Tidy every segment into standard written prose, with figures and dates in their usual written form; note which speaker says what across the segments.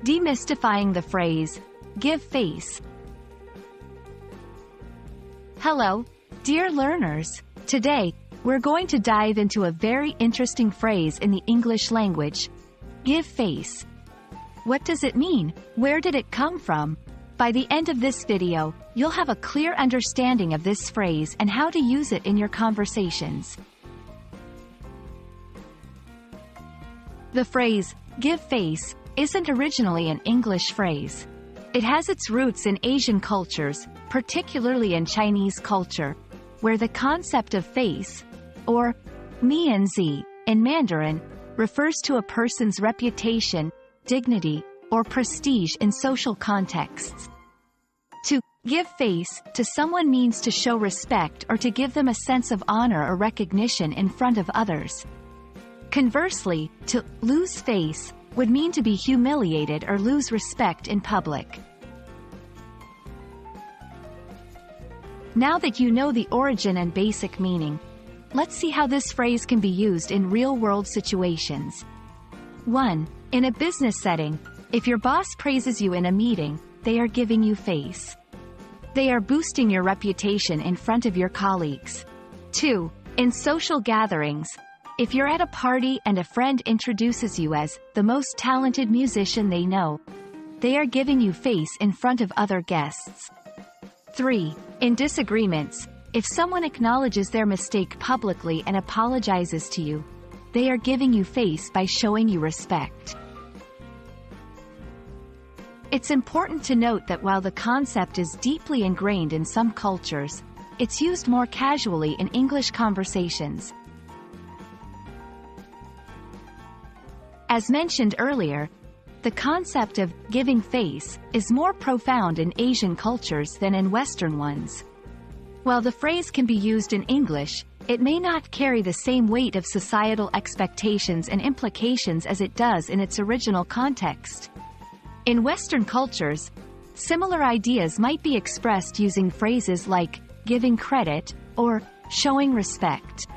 Speaker 1: Demystifying the phrase, give face. Hello, dear learners. Today, we're going to dive into a very interesting phrase in the English language. Give face. What does it mean? Where did it come from? By the end of this video, you'll have a clear understanding of this phrase and how to use it in your conversations. The phrase, give face, isn't originally an English phrase. It has its roots in Asian cultures, particularly in Chinese culture, where the concept of face, or mianzi in Mandarin, refers to a person's reputation, dignity, or prestige in social contexts. To give face to someone means to show respect or to give them a sense of honor or recognition in front of others. Conversely, to lose face would mean to be humiliated or lose respect in public. Now that you know the origin and basic meaning, let's see how this phrase can be used in real-world situations. 1. In a business setting, if your boss praises you in a meeting, they are giving you face. They are boosting your reputation in front of your colleagues. 2. In social gatherings, if you're at a party and a friend introduces you as the most talented musician they know, they are giving you face in front of other guests. 3. In disagreements, if someone acknowledges their mistake publicly and apologizes to you, they are giving you face by showing you respect. It's important to note that while the concept is deeply ingrained in some cultures, it's used more casually in English conversations. As mentioned earlier, the concept of giving face is more profound in Asian cultures than in Western ones. While the phrase can be used in English, it may not carry the same weight of societal expectations and implications as it does in its original context. In Western cultures, similar ideas might be expressed using phrases like giving credit or showing respect.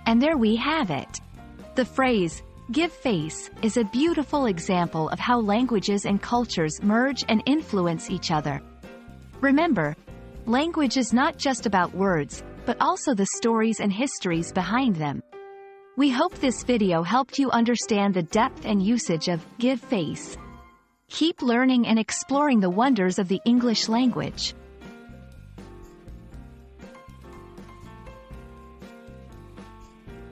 Speaker 1: And there we have it. The phrase, give face, is a beautiful example of how languages and cultures merge and influence each other. Remember, language is not just about words, but also the stories and histories behind them. We hope this video helped you understand the depth and usage of give face. Keep learning and exploring the wonders of the English language.